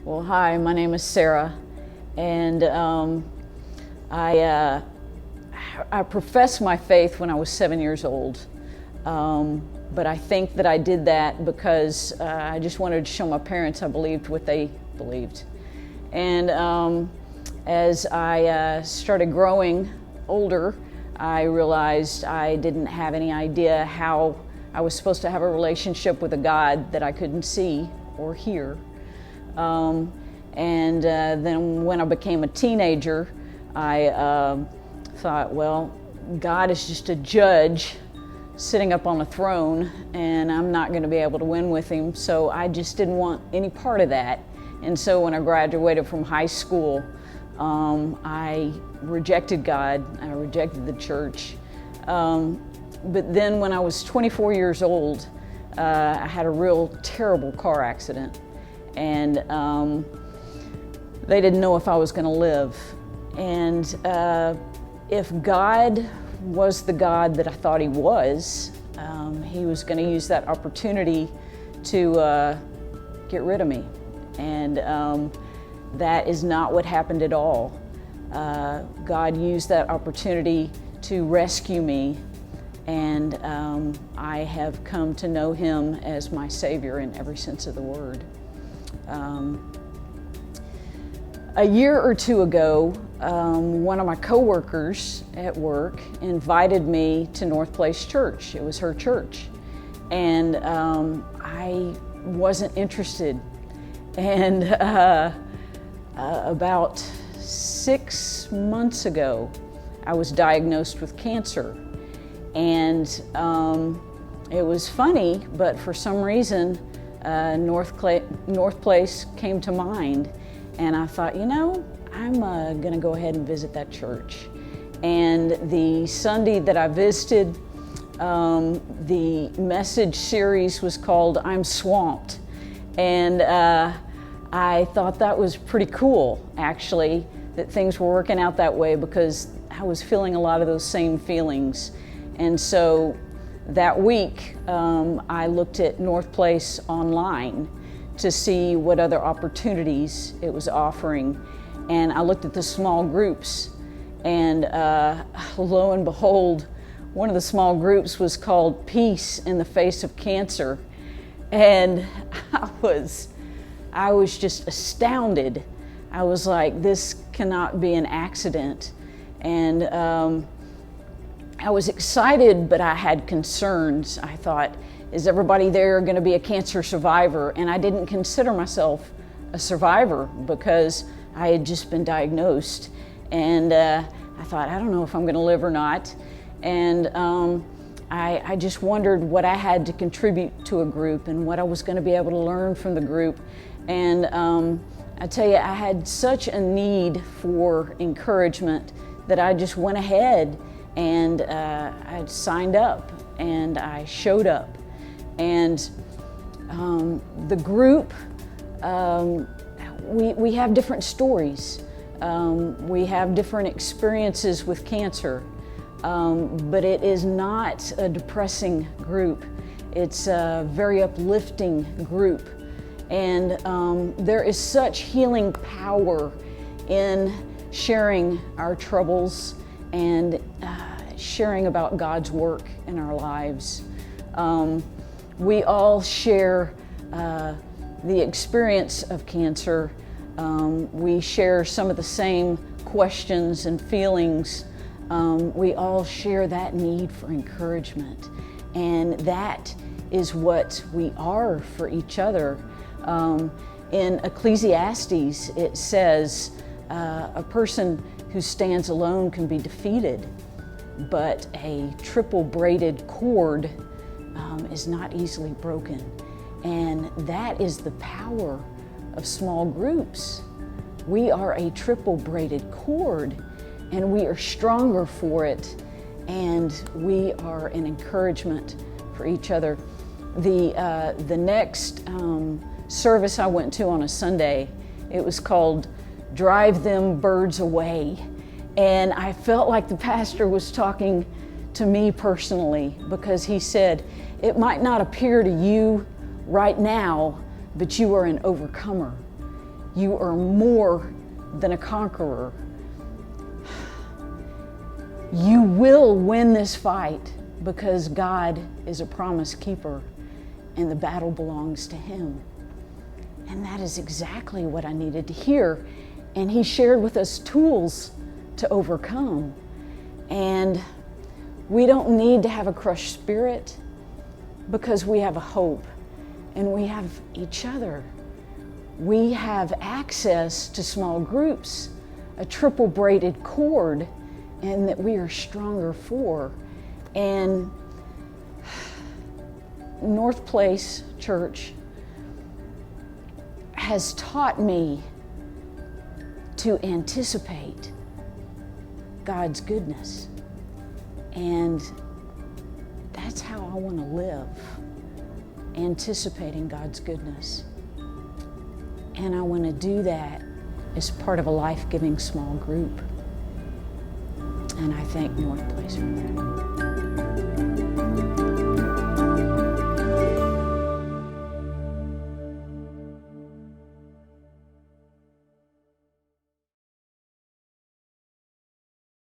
Well, hi, my name is Sarah, and I professed my faith when I was 7 years old, but I think that I did that because I just wanted to show my parents I believed what they believed. And as I started growing older, I realized I didn't have any idea how I was supposed to have a relationship with a God that I couldn't see or hear. Then when I became a teenager, I thought, well, God is just a judge sitting up on a throne, and I'm not going to be able to win with him, so I just didn't want any part of that. And so when I graduated from high school, I rejected God, I rejected the church. But then when I was 24 years old, I had a real terrible car accident. And they didn't know if I was going to live. And if God was the God that I thought he was going to use that opportunity to get rid of me. And that is not what happened at all. God used that opportunity to rescue me, and I have come to know him as my Savior in every sense of the word. A year or two ago, one of my coworkers at work invited me to Northplace Church. It was her church, and I wasn't interested. And about 6 months ago, I was diagnosed with cancer, and it was funny, but for some reason, Northplace came to mind, and I thought, I'm going to go ahead and visit that church. And the Sunday that I visited, the message series was called "I'm Swamped," and I thought that was pretty cool, actually, that things were working out that way, because I was feeling a lot of those same feelings. And so that week, I looked at Northplace online to see what other opportunities it was offering. And I looked at the small groups, and lo and behold, one of the small groups was called Peace in the Face of Cancer. And I was just astounded. I was like, this cannot be an accident. And I was excited, but I had concerns. I thought, is everybody there going to be a cancer survivor? And I didn't consider myself a survivor because I had just been diagnosed. And I thought, I don't know if I'm going to live or not. And I just wondered what I had to contribute to a group and what I was going to be able to learn from the group. And I tell you, I had such a need for encouragement that I just went ahead and I signed up and I showed up. And the group, we have different stories. We have different experiences with cancer, but it is not a depressing group. It's a very uplifting group. And there is such healing power in sharing our troubles and sharing about God's work in our lives. We all share the experience of cancer. We share some of the same questions and feelings. We all share that need for encouragement. And that is what we are for each other. In Ecclesiastes, it says, a person who stands alone can be defeated, but a triple braided cord is not easily broken. And that is the power of small groups. We are a triple braided cord, and we are stronger for it, and we are an encouragement for each other. The next service I went to on a Sunday, it was called "Drive Them Birds Away." And I felt like the pastor was talking to me personally, because he said, it might not appear to you right now, but you are an overcomer. You are more than a conqueror. You will win this fight because God is a promise keeper and the battle belongs to Him. And that is exactly what I needed to hear. And He shared with us tools to overcome. And we don't need to have a crushed spirit because we have a hope and we have each other. We have access to small groups, a triple braided cord, and that we are stronger for. And Northplace Church has taught me to anticipate God's goodness. And that's how I want to live, anticipating God's goodness. And I want to do that as part of a life-giving small group. And I thank Northplace for that.